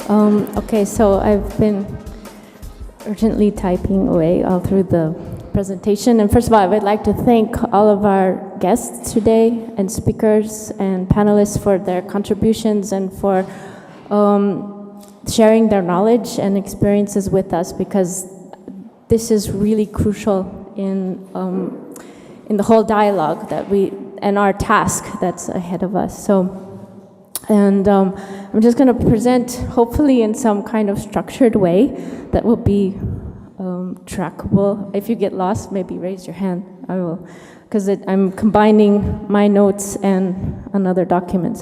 Okay, so I've been urgently typing away all through the presentation. And first of all, I would like to thank all of our guests today and speakers and panelists for their contributions and for sharing their knowledge and experiences with us, because this is really crucial in the whole dialogue that and our task that's ahead of us. And I'm just going to present, hopefully in some kind of structured way that will be trackable. If you get lost, maybe raise your hand. I will, because I'm combining my notes and another document.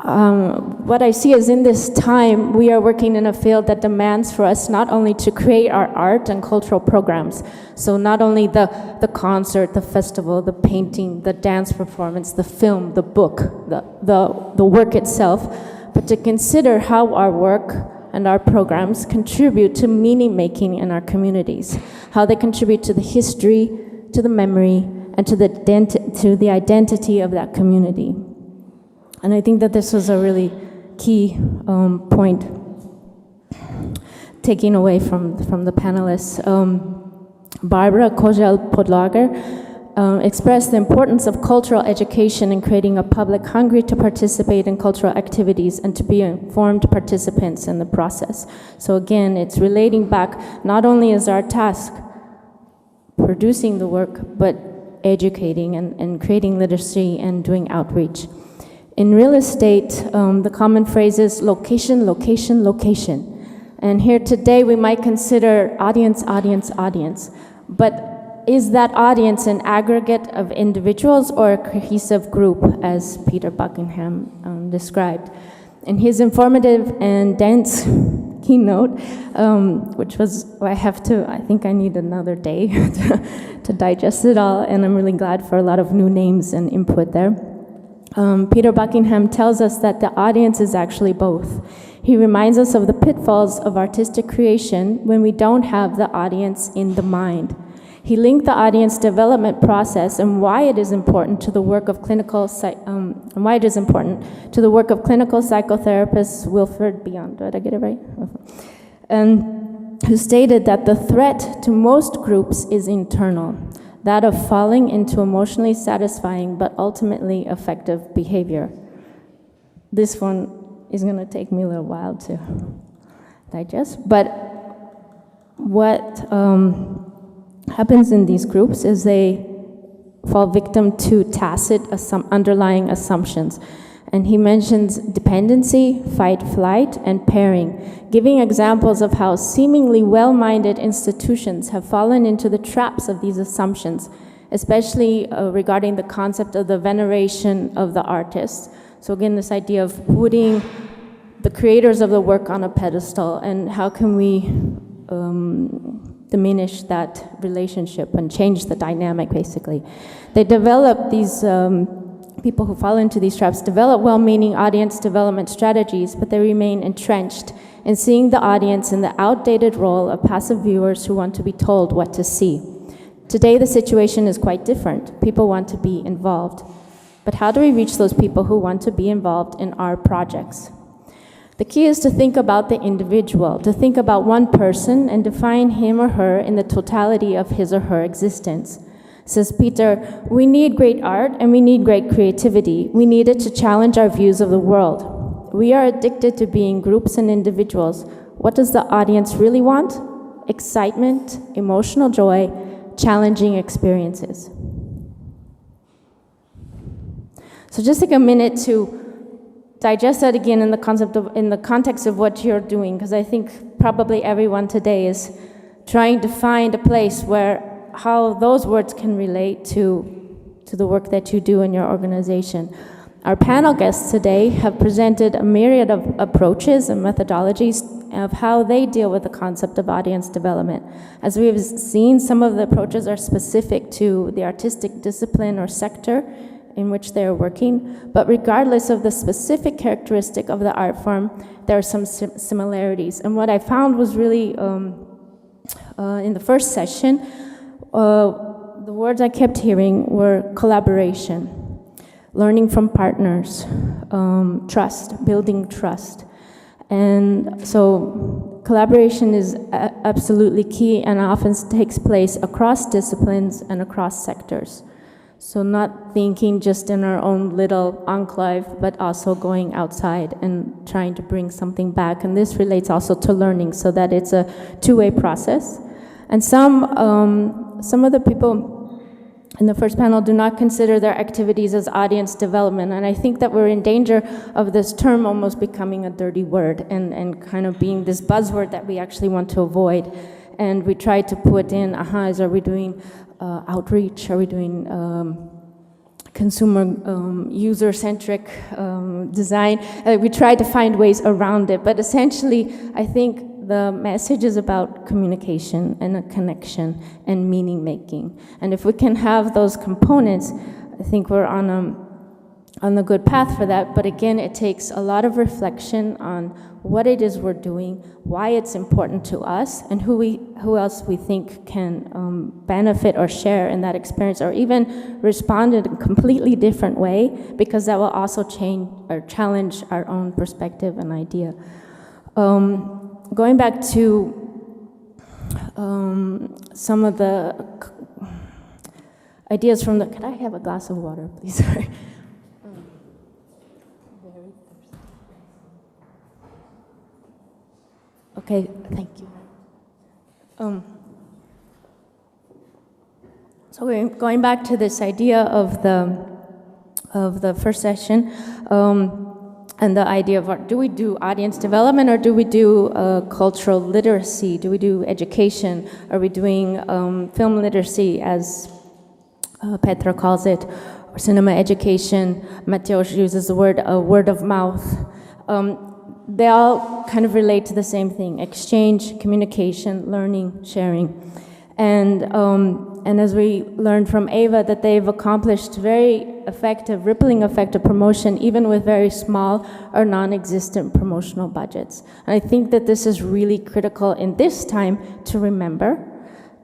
What I see is in this time, we are working in a field that demands for us not only to create our art and cultural programs, so not only the concert, the festival, the painting, the dance performance, the film, the book, the work itself, but to consider how our work and our programs contribute to meaning making in our communities, how they contribute to the history, to the memory, and to the identity of that community. And I think that this was a really key point taking away from the panelists. Barbara Kozel-Podlager expressed the importance of cultural education in creating a public hungry to participate in cultural activities and to be informed participants in the process. So again, it's relating back, not only is our task producing the work, but educating and creating literacy and doing outreach. In real estate, the common phrase is location, location, location. And here today we might consider audience, audience, audience. But is that audience an aggregate of individuals or a cohesive group, as Peter Buckingham described? In his informative and dense keynote, which was, I think I need another day to digest it all, and I'm really glad for a lot of new names and input there. Peter Buckingham tells us that the audience is actually both. He reminds us of the pitfalls of artistic creation when we don't have the audience in the mind. He linked the audience development process and why it is important to the work of clinical psychotherapist Wilfred Beyond. Did I get it right? And who stated that the threat to most groups is internal, that of falling into emotionally satisfying but ultimately effective behavior. This one is going to take me a little while to digest, but what happens in these groups is they fall victim to tacit underlying assumptions. And he mentions dependency, fight, flight, and pairing, giving examples of how seemingly well-minded institutions have fallen into the traps of these assumptions, especially regarding the concept of the veneration of the artist. So again, this idea of putting the creators of the work on a pedestal, and how can we diminish that relationship and change the dynamic, basically. They develop these people who fall into these traps develop well-meaning audience development strategies, but they remain entrenched in seeing the audience in the outdated role of passive viewers who want to be told what to see. Today, the situation is quite different. People want to be involved. But how do we reach those people who want to be involved in our projects? The key is to think about the individual, to think about one person and define him or her in the totality of his or her existence. Says Peter, we need great art and we need great creativity. We need it to challenge our views of the world. We are addicted to being groups and individuals. What does the audience really want? Excitement, emotional joy, challenging experiences. So just take a minute to digest that again in the context of what you're doing, because I think probably everyone today is trying to find a place where how those words can relate to the work that you do in your organization. Our panel guests today have presented a myriad of approaches and methodologies of how they deal with the concept of audience development. As we have seen, some of the approaches are specific to the artistic discipline or sector in which they are working, but regardless of the specific characteristic of the art form, there are some similarities. And what I found was really, in the first session, the words I kept hearing were collaboration. learning from partners, trust, building trust. And so collaboration is absolutely key and often takes place across disciplines and across sectors. So not thinking just in our own little enclave, but also going outside and trying to bring something back. And this relates also to learning, so that it's a two-way process. And some of the people in the first panel do not consider their activities as audience development. And I think that we're in danger of this term almost becoming a dirty word and kind of being this buzzword that we actually want to avoid. And we try to put in, are we doing outreach? Are we doing consumer user-centric design? We try to find ways around it. But essentially, I think the message is about communication and a connection and meaning making. And if we can have those components, I think we're on the good path for that. But again, it takes a lot of reflection on what it is we're doing, why it's important to us, and who else we think can benefit or share in that experience, or even respond in a completely different way, because that will also change or challenge our own perspective and idea. Going back to some of the ideas from the, could I have a glass of water, please? Sorry. Okay, thank you. So we're going back to this idea of the first session, and the idea of, do we do audience development, or do we do cultural literacy? Do we do education? Are we doing film literacy, as Petra calls it, or cinema education? Mateusz uses the word word of mouth. They all kind of relate to the same thing: exchange, communication, learning, sharing. And as we learned from Eva, that they've accomplished very effective, rippling effect of promotion, even with very small or non-existent promotional budgets. And I think that this is really critical in this time to remember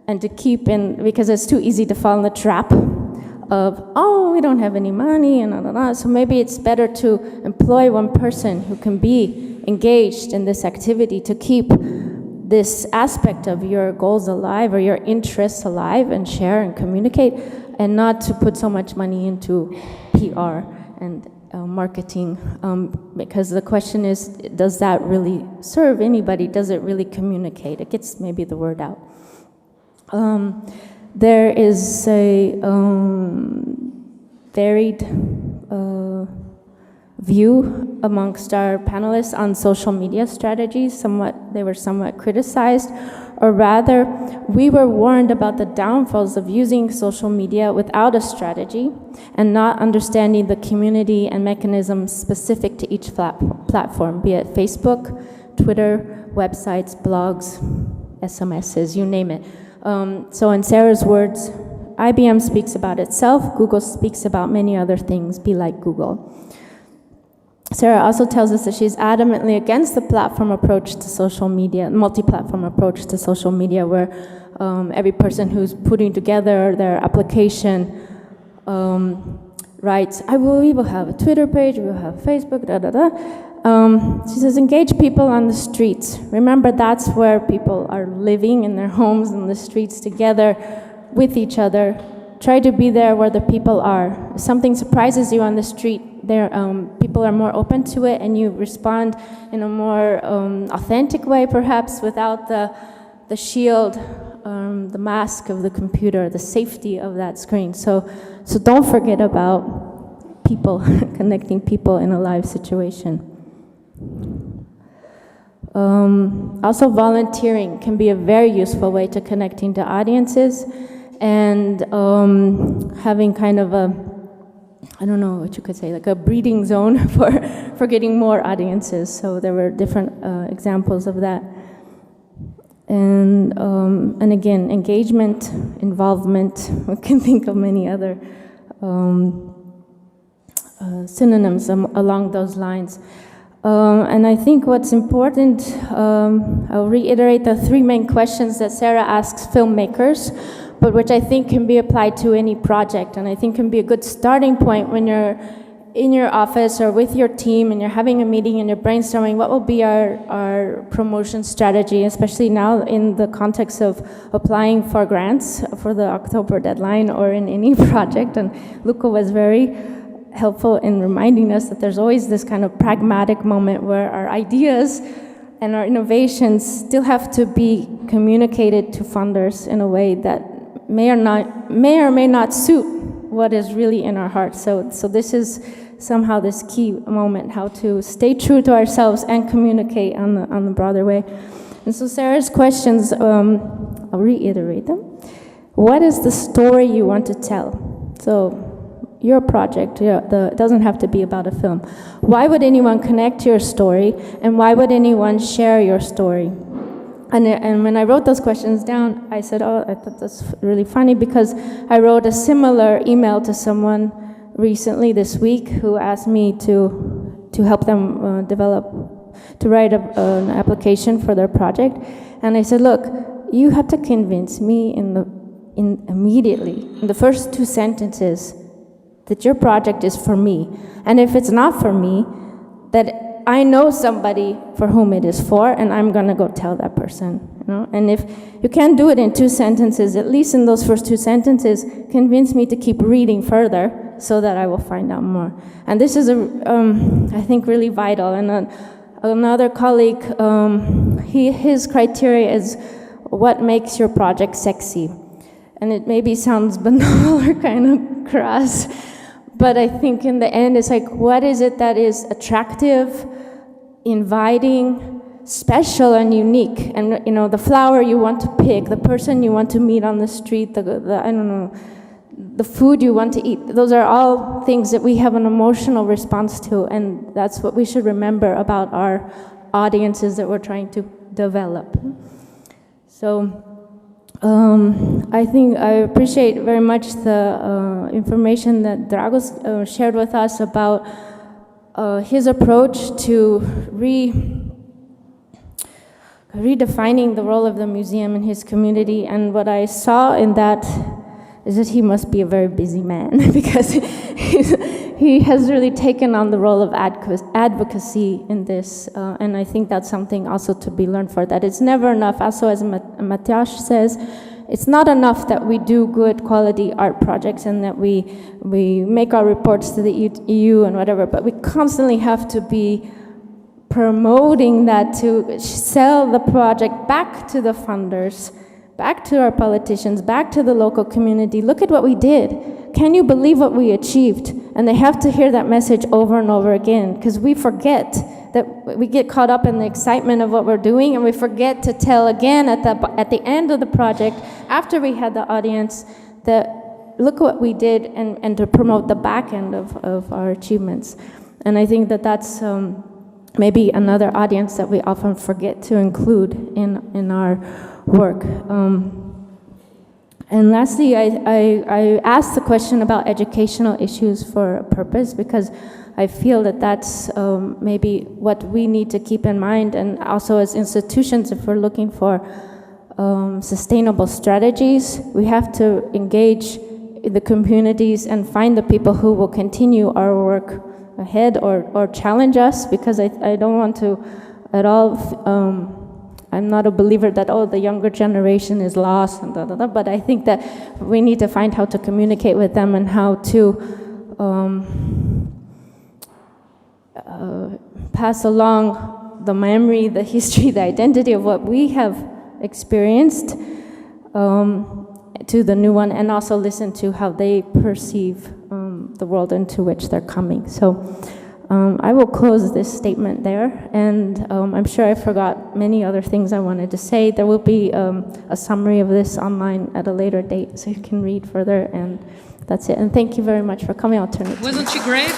and to keep in, because it's too easy to fall in the trap of, oh, we don't have any money, and blah, blah, blah. So maybe it's better to employ one person who can be engaged in this activity to keep this aspect of your goals alive, or your interests alive, and share and communicate, and not to put so much money into PR and marketing, because the question is, does that really serve anybody? Does it really communicate? It gets maybe the word out. There is a varied view amongst our panelists on social media strategies. They were somewhat criticized, or rather, we were warned about the downfalls of using social media without a strategy and not understanding the community and mechanisms specific to each platform, be it Facebook, Twitter, websites, blogs, SMSs, you name it. So in Sarah's words, IBM speaks about itself, Google speaks about many other things, be like Google. Sarah also tells us that she's adamantly against the platform approach to social media, multi-platform approach to social media, where every person who's putting together their application writes, we will have a Twitter page, we will have Facebook, she says, engage people on the streets. Remember, that's where people are living, in their homes, in the streets, together with each other. Try to be there where the people are. If something surprises you on the street, people are more open to it, and you respond in a more authentic way, perhaps, without the shield, the mask of the computer, the safety of that screen. So don't forget about people, connecting people in a live situation. Also, volunteering can be a very useful way to connecting to audiences, and having kind of a, I don't know what you could say, like a breeding zone for getting more audiences. So there were different examples of that. And again, engagement, involvement, we can think of many other synonyms along those lines. And I think what's important, I'll reiterate the three main questions that Sarah asks filmmakers but which I think can be applied to any project, and I think can be a good starting point when you're in your office or with your team and you're having a meeting and you're brainstorming what will be our promotion strategy, especially now in the context of applying for grants for the October deadline or in any project. And Luca was very helpful in reminding us that there's always this kind of pragmatic moment where our ideas and our innovations still have to be communicated to funders in a way that may or may not suit what is really in our hearts. So this is somehow this key moment, how to stay true to ourselves and communicate on the broader way. And so Sarah's questions, I'll reiterate them. What is the story you want to tell? So your project, it doesn't have to be about a film. Why would anyone connect to your story, and why would anyone share your story? And when I wrote those questions down, I said, oh, I thought that's really funny, because I wrote a similar email to someone recently this week who asked me to help them write an application for their project. And I said, look, you have to convince me immediately, in the first 2 sentences, that your project is for me. And if it's not for me, that I know somebody for whom it is for, and I'm gonna go tell that person. You know? And if you can't do it in 2 sentences, at least in those first 2 sentences, convince me to keep reading further so that I will find out more. And this is, I think, really vital. And another colleague, his criteria is what makes your project sexy. And it maybe sounds banal or kind of crass, but I think in the end it's like, what is it that is attractive, inviting, special and unique? And you know, the flower you want to pick, the person you want to meet on the street, I don't know, the food you want to eat, those are all things that we have an emotional response to, and that's what we should remember about our audiences that we're trying to develop. So I think I appreciate very much the information that Dragos shared with us about his approach to redefining the role of the museum in his community. And what I saw in that is that he must be a very busy man, because he has really taken on the role of advocacy in this, and I think that's something also to be learned for, that it's never enough. Also, as Matthias says, it's not enough that we do good quality art projects and that we make our reports to the EU and whatever, but we constantly have to be promoting that, to sell the project back to the funders, back to our politicians, back to the local community. Look at what we did. Can you believe what we achieved? And they have to hear that message over and over again, because we forget that we get caught up in the excitement of what we're doing, and we forget to tell again at the end of the project, after we had the audience, that look what we did, and to promote the back end of our achievements. And I think that that's maybe another audience that we often forget to include in our work. And lastly, I asked the question about educational issues for a purpose, because I feel that that's maybe what we need to keep in mind, and also as institutions, if we're looking for sustainable strategies, we have to engage in the communities and find the people who will continue our work ahead or challenge us, because I don't want to at all I'm not a believer that, oh, the younger generation is lost, and but I think that we need to find how to communicate with them and how to pass along the memory, the history, the identity of what we have experienced to the new one, and also listen to how they perceive the world into which they're coming. So I will close this statement there, and I'm sure I forgot many other things I wanted to say. There will be a summary of this online at a later date, so you can read further, and that's it. And thank you very much for coming. I'll turn it to you. Wasn't she great?